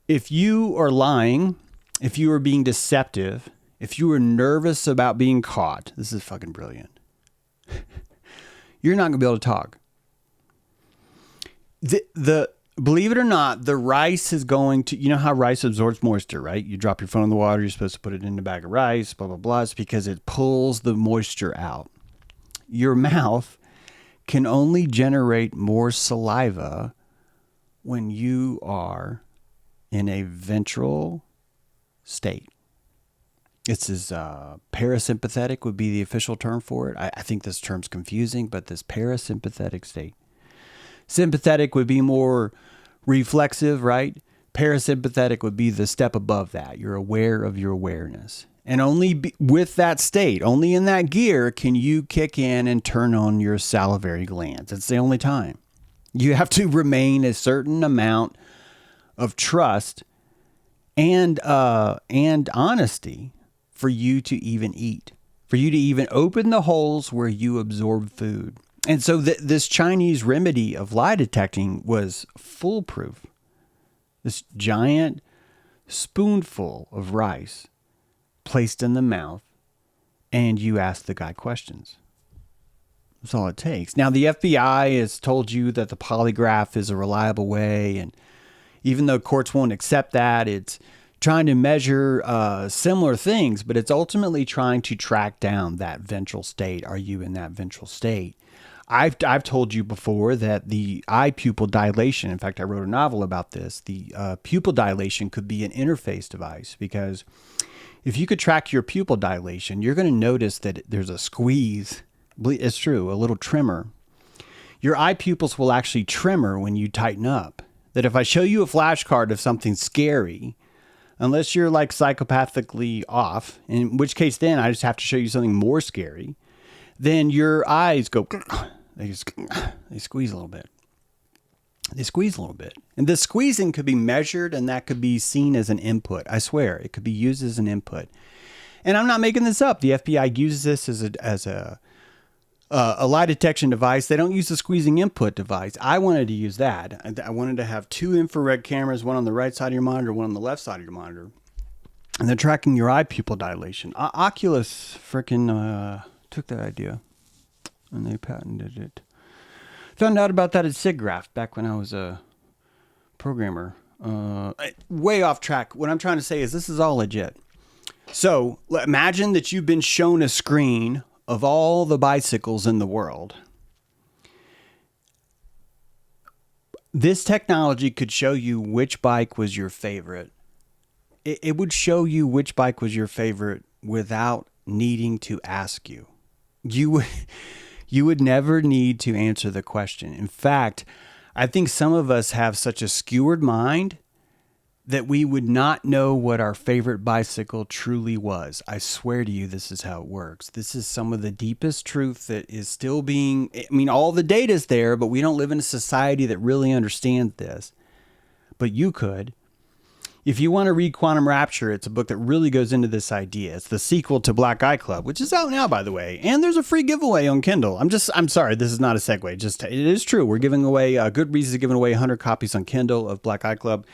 If you are lying, if you are being deceptive, if you are nervous about being caught, this is fucking brilliant. You're not going to be able to talk. Believe it or not, the rice is going to, you know how rice absorbs moisture, right? You drop your phone in the water, you're supposed to put it in a bag of rice, blah, blah, blah. It's because it pulls the moisture out. Your mouth can only generate more saliva when you are in a ventral state. This is parasympathetic would be the official term for it. I think this term's confusing, but this parasympathetic state. Sympathetic would be more reflexive, right? Parasympathetic would be the step above that. You're aware of your awareness. And only with that state, only in that gear, can you kick in and turn on your salivary glands. It's the only time. You have to remain a certain amount of trust and honesty for you to even eat, for you to even open the holes where you absorb food. And so this Chinese remedy of lie detecting was foolproof. This giant spoonful of rice placed in the mouth, and you ask the guy questions. That's all it takes. Now, the FBI has told you that the polygraph is a reliable way, and even though courts won't accept that, it's trying to measure similar things, but it's ultimately trying to track down that ventral state. Are you in that ventral state? I've told you before that the eye pupil dilation, in fact, I wrote a novel about this, the pupil dilation could be an interface device, because if you could track your pupil dilation, you're going to notice that there's a squeeze. It's true, a little tremor. Your eye pupils will actually tremor when you tighten up. That if I show you a flashcard of something scary, unless you're like psychopathically off, in which case then I just have to show you something more scary, then your eyes go, they squeeze a little bit. They squeeze a little bit. And the squeezing could be measured, and that could be seen as an input. I swear, it could be used as an input. And I'm not making this up. The FBI uses this as a lie detection device. They don't use the squeezing input device. I wanted to use that. I wanted to have 2 infrared cameras, one on the right side of your monitor, one on the left side of your monitor. And they're tracking your eye pupil dilation. Oculus freaking took that idea, and they patented it. Found out about that at SIGGRAPH back when I was a programmer. Way off track. What I'm trying to say is this is all legit. So imagine that you've been shown a screen of all the bicycles in the world. This technology could show you which bike was your favorite. It would show you which bike was your favorite without needing to ask you. You would never need to answer the question. In fact, I think some of us have such a skewered mind that we would not know what our favorite bicycle truly was. I swear to you, this is how it works. This is some of the deepest truth that is still being, all the data's there, but we don't live in a society that really understands this. But you could. If you want to read Quantum Rapture, it's a book that really goes into this idea. It's the sequel to Black Eye Club, which is out now, by the way. And there's a free giveaway on Kindle. I'm sorry, this is not a segue. It is true. We're giving away, Goodreads is giving away 100 copies on Kindle of Black Eye Club.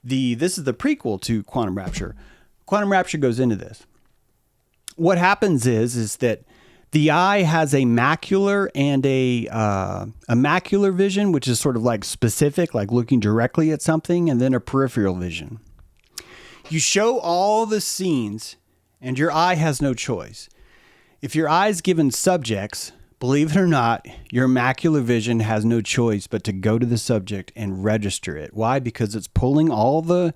This is the prequel to Quantum Rapture. Quantum Rapture goes into this. What happens is that the eye has a macular and a macular vision, which is sort of like specific, like looking directly at something, and then a peripheral vision. You show all the scenes, and your eye has no choice. If your eye is given subjects, believe it or not, your macular vision has no choice but to go to the subject and register it. Why? Because it's pulling all the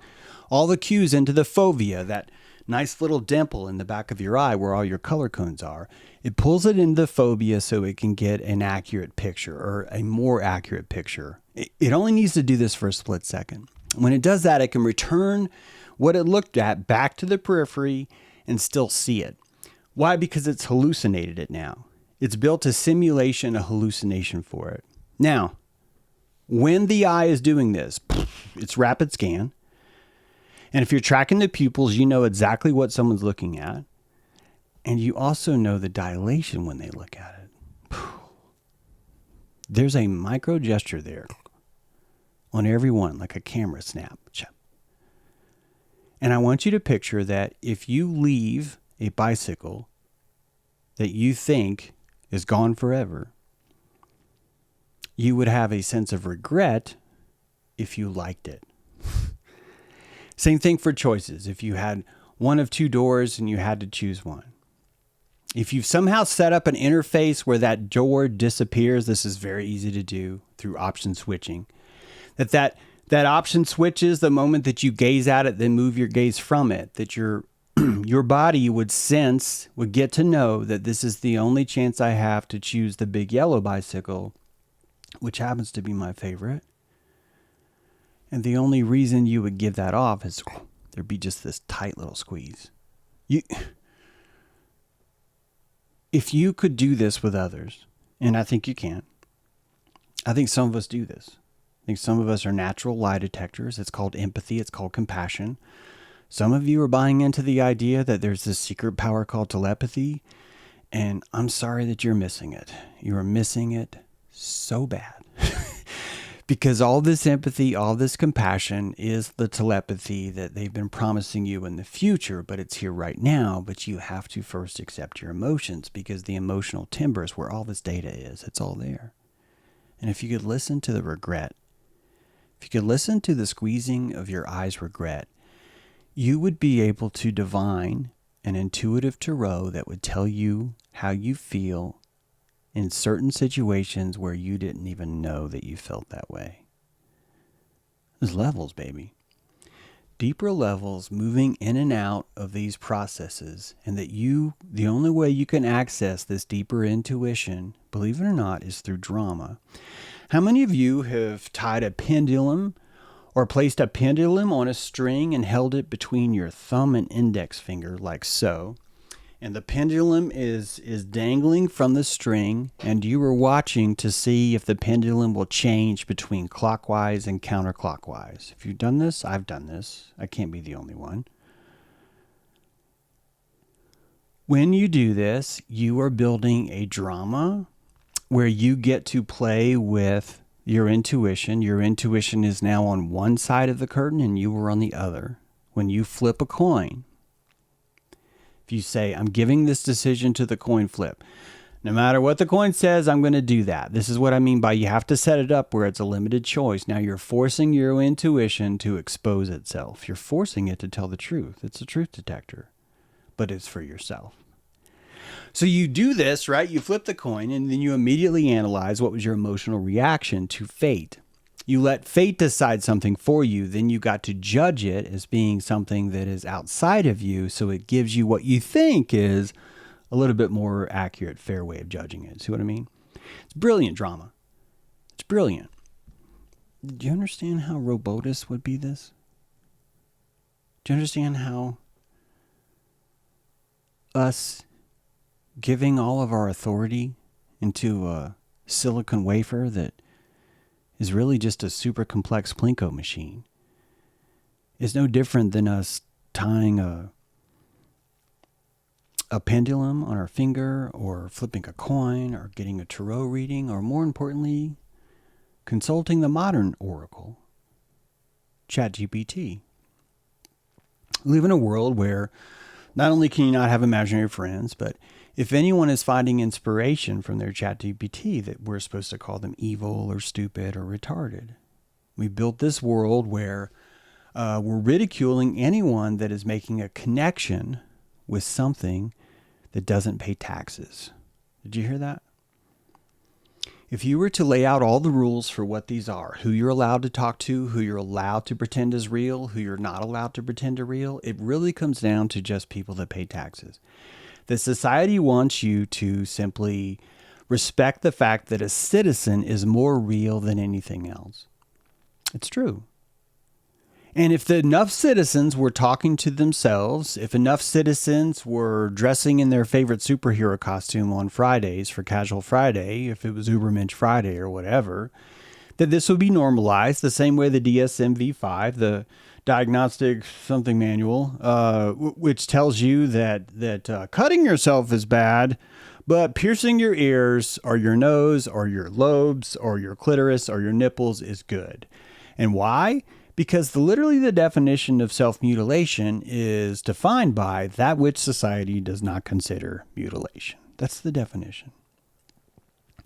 cues into the fovea, that nice little dimple in the back of your eye where all your color cones are. It pulls it into the fovea so it can get an accurate picture, or a more accurate picture. It only needs to do this for a split second. When it does that, it can return what it looked at back to the periphery and still see it. Why? Because it's hallucinated it now. It's built a simulation, a hallucination for it. Now, when the eye is doing this, it's rapid scan. And if you're tracking the pupils, you know exactly what someone's looking at. And you also know the dilation when they look at it. There's a micro gesture there on every one, like a camera snap. And I want you to picture that if you leave a bicycle that you think is gone forever, you would have a sense of regret if you liked it. Same thing for choices. If you had one of two doors and you had to choose one. If you've somehow set up an interface where that door disappears, this is very easy to do through option switching. That option switches the moment that you gaze at it, then move your gaze from it. That your body would get to know that this is the only chance I have to choose the big yellow bicycle, which happens to be my favorite. And the only reason you would give that off is there'd be just this tight little squeeze. If you could do this with others, and I think you can, I think some of us do this. I think some of us are natural lie detectors. It's called empathy. It's called compassion. Some of you are buying into the idea that there's this secret power called telepathy, and I'm sorry that you're missing it. You are missing it so bad. Because all this empathy, all this compassion is the telepathy that they've been promising you in the future, but it's here right now. But you have to first accept your emotions, because the emotional timber is where all this data is. It's all there. And if you could listen to the regret, if you could listen to the squeezing of your eyes regret, you would be able to divine an intuitive tarot that would tell you how you feel in certain situations where you didn't even know that you felt that way. There's levels, baby. Deeper levels moving in and out of these processes, and that the only way you can access this deeper intuition, believe it or not, is through drama. How many of you have tied a pendulum or placed a pendulum on a string and held it between your thumb and index finger like so? And the pendulum is dangling from the string, and you were watching to see if the pendulum will change between clockwise and counterclockwise. If you've done this, I've done this. I can't be the only one. When you do this, you are building a drama where you get to play with your intuition. Your intuition is now on one side of the curtain and you were on the other. When you flip a coin, if you say, I'm giving this decision to the coin flip, no matter what the coin says, I'm going to do that. This is what I mean by you have to set it up where it's a limited choice. Now you're forcing your intuition to expose itself. You're forcing it to tell the truth. It's a truth detector, but it's for yourself. So you do this, right? You flip the coin and then you immediately analyze what was your emotional reaction to fate. You let fate decide something for you, then you got to judge it as being something that is outside of you, so it gives you what you think is a little bit more accurate, fair way of judging it. See what I mean? It's brilliant drama. It's brilliant. Do you understand how ROBoTUS would be this? Do you understand how us giving all of our authority into a silicon wafer that is really just a super complex Plinko machine is no different than us tying a pendulum on our finger, or flipping a coin, or getting a tarot reading, or more importantly, consulting the modern oracle, ChatGPT. We live in a world where not only can you not have imaginary friends, but if anyone is finding inspiration from their ChatGPT, that we're supposed to call them evil or stupid or retarded. We built this world where we're ridiculing anyone that is making a connection with something that doesn't pay taxes. Did you hear that? If you were to lay out all the rules for what these are, who you're allowed to talk to, who you're allowed to pretend is real, who you're not allowed to pretend are real, it really comes down to just people that pay taxes. The society wants you to simply respect the fact that a citizen is more real than anything else. It's true. And if enough citizens were talking to themselves, if enough citizens were dressing in their favorite superhero costume on Fridays for Casual Friday, if it was Ubermensch Friday or whatever, that this would be normalized the same way the DSM-V5, the diagnostic something manual, which tells you that cutting yourself is bad, but piercing your ears or your nose or your lobes or your clitoris or your nipples is good. And why? Because literally the definition of self-mutilation is defined by that which society does not consider mutilation. That's the definition.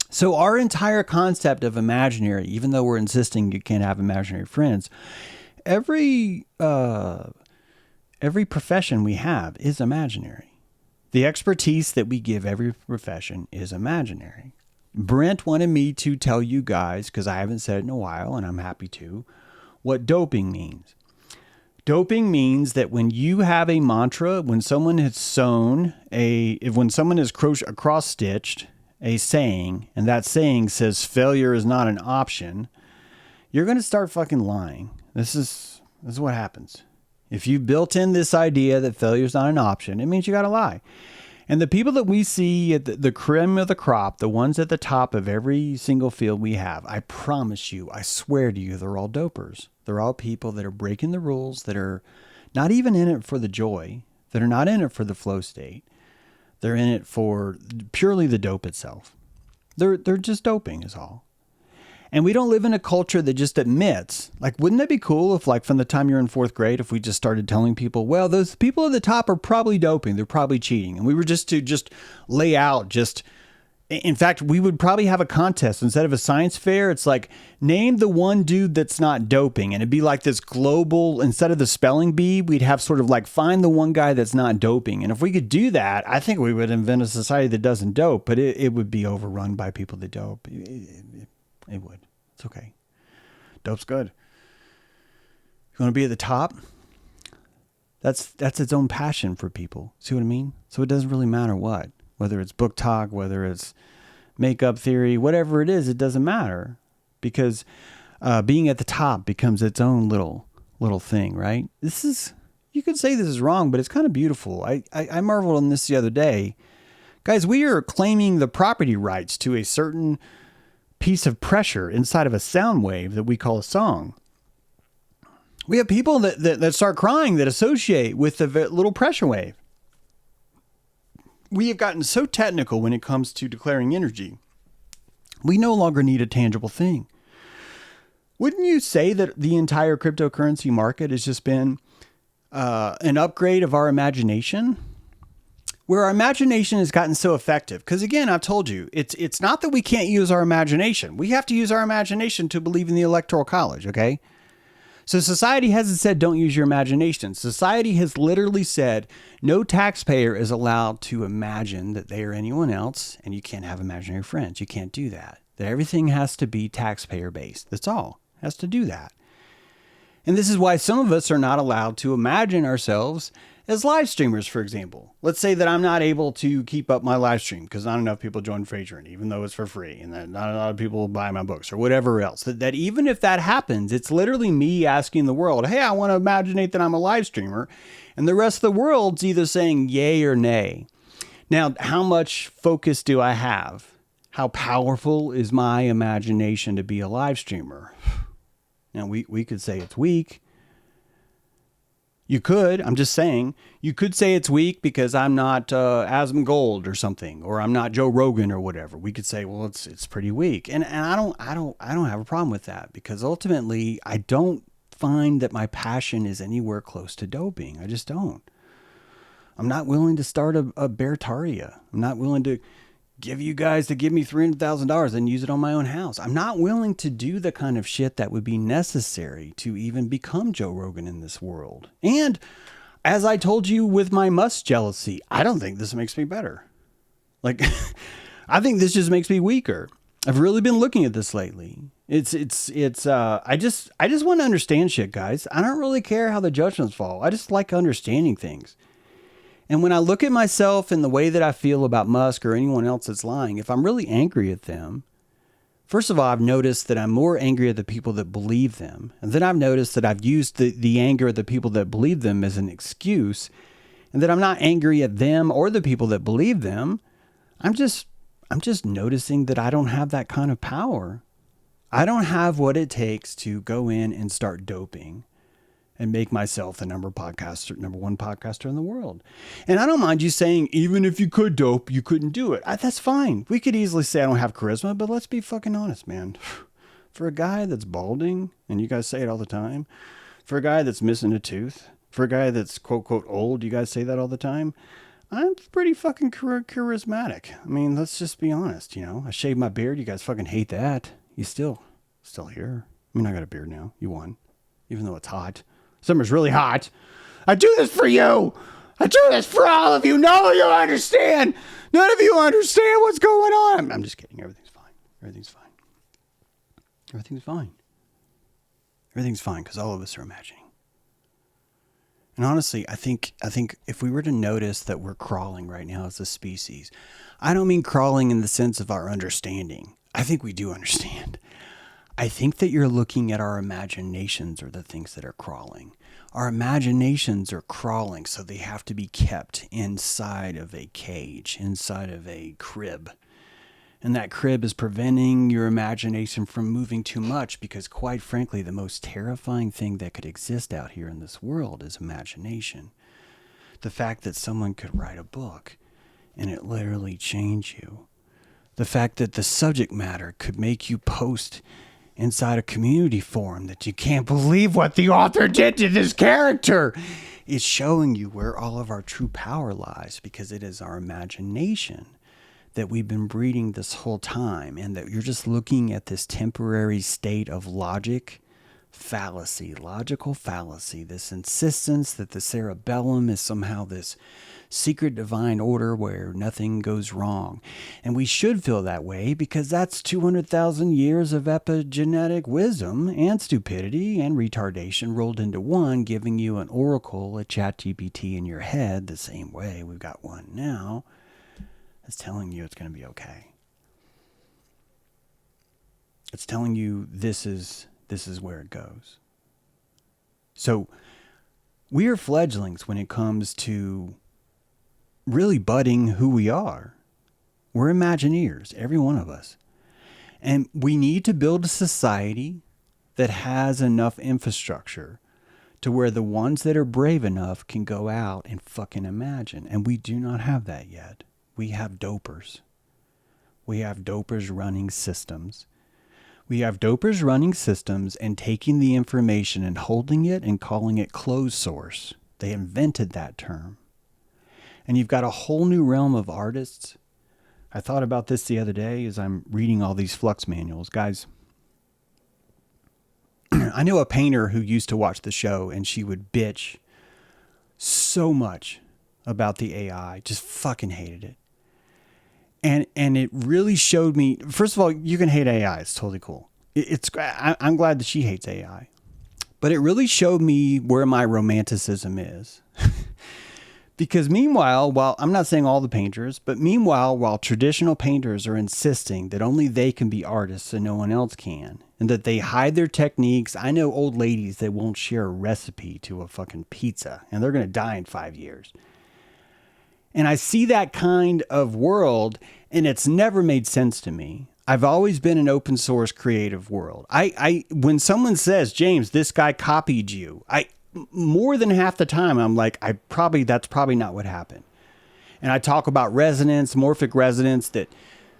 So our entire concept of imaginary, even though we're insisting you can't have imaginary friends, every profession we have is imaginary. The expertise that we give every profession is imaginary. Brent wanted me to tell you guys, because I haven't said it in a while, and I'm happy to, what doping means. Doping means that when you have a mantra, when someone has when someone has cross-stitched a saying, and that saying says failure is not an option, you're going to start fucking lying. This is what happens. If you built in this idea that failure is not an option, it means you got to lie. And the people that we see at the cream of the crop, the ones at the top of every single field we have, I promise you, I swear to you, they're all dopers. They're all people that are breaking the rules, that are not even in it for the joy, that are not in it for the flow state. They're in it for purely the dope itself. They're just doping is all. And we don't live in a culture that just admits, like, wouldn't that be cool if, like, from the time you're in 4th grade, if we just started telling people, well, those people at the top are probably doping, they're probably cheating. And we were just to lay out in fact, we would probably have a contest instead of a science fair. It's like, name the one dude that's not doping. And it'd be like this global, instead of the spelling bee, we'd have sort of like, find the one guy that's not doping. And if we could do that, I think we would invent a society that doesn't dope, but it would be overrun by people that dope. It would. It's okay. Dope's good. You want to be at the top? That's its own passion for people. See what I mean? So it doesn't really matter what. Whether it's book talk, whether it's makeup theory, whatever it is, it doesn't matter. Because being at the top becomes its own little thing, right? You could say this is wrong, but it's kind of beautiful. I marveled on this the other day. Guys, we are claiming the property rights to a certain piece of pressure inside of a sound wave that we call a song. We have people that start crying that associate with the little pressure wave. We have gotten so technical when it comes to declaring energy. We no longer need a tangible thing. Wouldn't you say that the entire cryptocurrency market has just been an upgrade of our imagination? Where our imagination has gotten so effective. Because again, I've told you, it's not that we can't use our imagination. We have to use our imagination to believe in the Electoral College, okay? So society hasn't said don't use your imagination. Society has literally said no taxpayer is allowed to imagine that they are anyone else, and you can't have imaginary friends. You can't do that. That everything has to be taxpayer based. That's all. It has to do that. And this is why some of us are not allowed to imagine ourselves as live streamers, for example. Let's say that I'm not able to keep up my live stream because not enough people join Frasier, even though it's for free, and that not a lot of people buy my books or whatever else. That even if that happens, it's literally me asking the world, hey, I want to imaginate that I'm a live streamer. And the rest of the world's either saying yay or nay. Now, how much focus do I have? How powerful is my imagination to be a live streamer? Now, we could say it's weak. You could, I'm just saying, you could say it's weak because I'm not Asm Gold or something, or I'm not Joe Rogan or whatever. We could say, well, it's pretty weak. And I don't have a problem with that, because ultimately I don't find that my passion is anywhere close to doping. I just don't. I'm not willing to start a Beartaria. I'm not willing to give you guys to give me $300,000 and use it on my own house. I'm not willing to do the kind of shit that would be necessary to even become Joe Rogan in this world. And as I told you with my must jealousy, I don't think this makes me better. Like, I think this just makes me weaker. I've really been looking at this lately. I just want to understand shit, guys. I don't really care how the judgments fall. I just like understanding things. And when I look at myself and the way that I feel about Musk or anyone else that's lying, if I'm really angry at them, first of all, I've noticed that I'm more angry at the people that believe them. And then I've noticed that I've used the anger of the people that believe them as an excuse, and that I'm not angry at them or the people that believe them. I'm just noticing that I don't have that kind of power. I don't have what it takes to go in and start doping and make myself the number one podcaster in the world. And I don't mind you saying, even if you could dope, you couldn't do it. That's fine. We could easily say I don't have charisma, but let's be fucking honest, man. For a guy that's balding, and you guys say it all the time, for a guy that's missing a tooth, for a guy that's quote, quote, old, you guys say that all the time, I'm pretty fucking charismatic. I mean, let's just be honest, you know. I shaved my beard. You guys fucking hate that. You still here. I mean, I got a beard now. You won. Even though it's hot. Summer's really hot. I do this for you. I do this for all of you. None of you understand. None of you understand what's going on. I'm just kidding. Everything's fine. Everything's fine. Everything's fine. Everything's fine because all of us are imagining. And honestly, I think if we were to notice that we're crawling right now as a species, I don't mean crawling in the sense of our understanding. I think we do understand. I think that you're looking at our imaginations are the things that are crawling. Our imaginations are crawling, so they have to be kept inside of a cage, inside of a crib. And that crib is preventing your imagination from moving too much because, quite frankly, the most terrifying thing that could exist out here in this world is imagination. The fact that someone could write a book and it literally change you. The fact that the subject matter could make you post inside a community forum that you can't believe what the author did to this character. It's showing you where all of our true power lies, because it is our imagination that we've been breeding this whole time, and that you're just looking at this temporary state of logical fallacy, this insistence that the cerebellum is somehow this secret divine order where nothing goes wrong. And we should feel that way because that's 200,000 years of epigenetic wisdom and stupidity and retardation rolled into one, giving you an oracle, a chat GPT in your head, the same way we've got one now, that's telling you it's going to be okay. It's telling you this is where it goes. So we are fledglings when it comes to really budding who we are. We're Imagineers, every one of us. And we need to build a society that has enough infrastructure to where the ones that are brave enough can go out and fucking imagine. And we do not have that yet. We have dopers. We have dopers running systems. We have dopers running systems and taking the information and holding it and calling it closed source. They invented that term. And you've got a whole new realm of artists. I thought about this the other day as I'm reading all these flux manuals. Guys, I know a painter who used to watch the show, and she would bitch so much about the AI. Just fucking hated it. And it really showed me, first of all, you can hate AI. It's totally cool. I'm glad that she hates AI. But it really showed me where my romanticism is. Because meanwhile, while I'm not saying all the painters, but meanwhile, while traditional painters are insisting that only they can be artists and no one else can, and that they hide their techniques, I know old ladies that won't share a recipe to a fucking pizza, and they're going to die in 5 years. And I see that kind of world, and it's never made sense to me. I've always been an open source creative world. When someone says, James, this guy copied you, more than half the time, I'm like, that's probably not what happened. And I talk about resonance, morphic resonance, that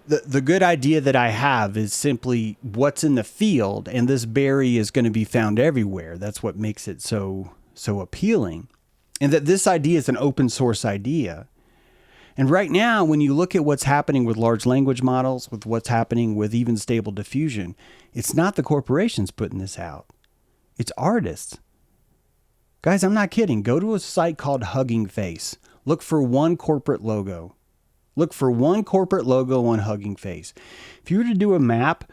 the good idea that I have is simply what's in the field, and this berry is going to be found everywhere. That's what makes it so appealing. And that this idea is an open source idea. And right now, when you look at what's happening with large language models, with what's happening with even stable diffusion, it's not the corporations putting this out. It's artists. Guys, I'm not kidding. Go to a site called Hugging Face. Look for one corporate logo. Look for one corporate logo on Hugging Face. If you were to do a map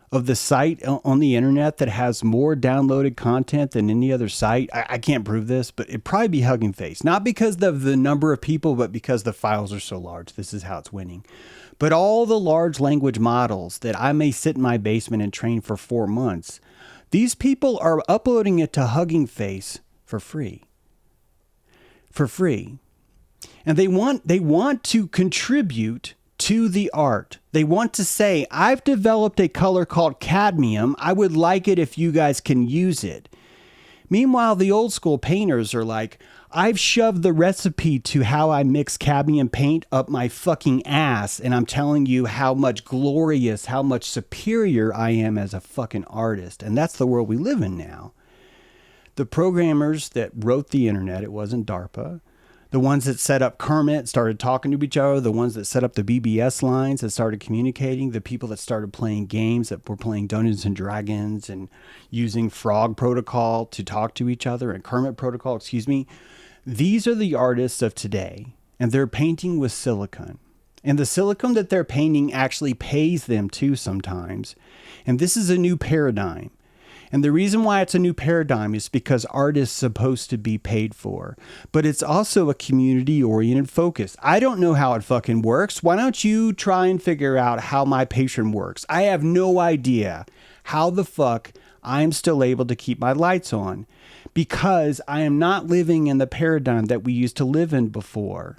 of the site on the internet that has more downloaded content than any other site, I can't prove this, but it'd probably be Hugging Face. Not because of the number of people, but because the files are so large. This is how it's winning. But all the large language models that I may sit in my basement and train for 4 months, these people are uploading it to Hugging Face for free. For free. And they want to contribute to the art. They want to say, I've developed a color called cadmium. I would like it if you guys can use it. Meanwhile, the old school painters are like, I've shoved the recipe to how I mix cadmium paint up my fucking ass, and I'm telling you how much glorious, how much superior I am as a fucking artist. And that's the world we live in now. The programmers that wrote the internet, it wasn't DARPA. The ones that set up Kermit started talking to each other. The ones that set up the BBS lines that started communicating. The people that started playing games that were playing Dungeons and Dragons and using Frog Protocol to talk to each other, and Kermit Protocol, excuse me. These are the artists of today, and they're painting with silicon. And the silicon that they're painting actually pays them too sometimes. And this is a new paradigm. And the reason why it's a new paradigm is because art is supposed to be paid for. But it's also a community-oriented focus. I don't know how it fucking works. Why don't you try and figure out how my patron works? I have no idea how the fuck I am still able to keep my lights on, because I am not living in the paradigm that we used to live in before.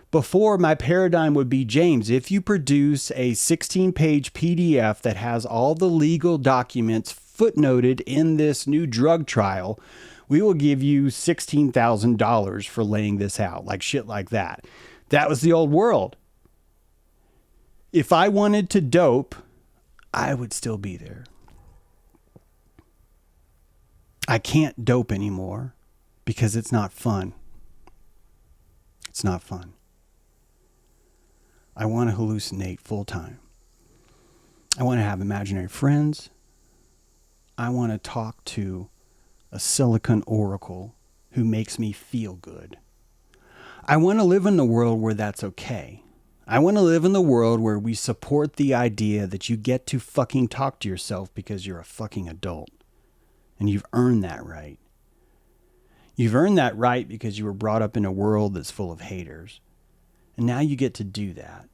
Before, my paradigm would be, James, if you produce a 16-page PDF that has all the legal documents footnoted in this new drug trial, we will give you $16,000 for laying this out, like shit like that. That was the old world. If I wanted to dope, I would still be there. I can't dope anymore because it's not fun. It's not fun. I want to hallucinate full time. I want to have imaginary friends. I want to talk to a silicon oracle who makes me feel good. I want to live in a world where that's okay. I want to live in the world where we support the idea that you get to fucking talk to yourself because you're a fucking adult. And you've earned that right. You've earned that right because you were brought up in a world that's full of haters. And now you get to do that.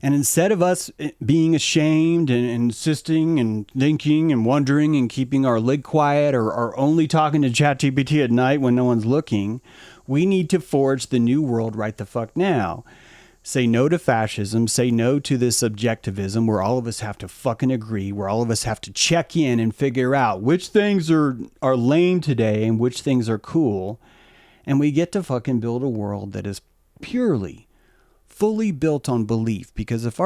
And instead of us being ashamed and insisting and thinking and wondering and keeping our lid quiet or only talking to ChatGPT at night when no one's looking, we need to forge the new world right the fuck now. Say no to fascism, say no to this subjectivism where all of us have to fucking agree, where all of us have to check in and figure out which things are lame today and which things are cool. And we get to fucking build a world that is purely, fully built on belief. Because if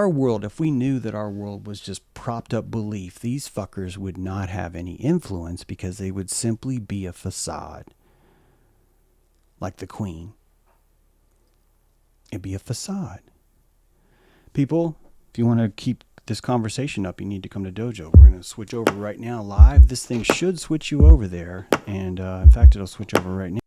we knew that our world was just propped up belief, these fuckers would not have any influence because they would simply be a facade. Like the Queen. It'd be a facade. People, if you want to keep this conversation up, you need to come to Dojo. We're going to switch over right now live. This thing should switch you over there. And in fact, it'll switch over right now.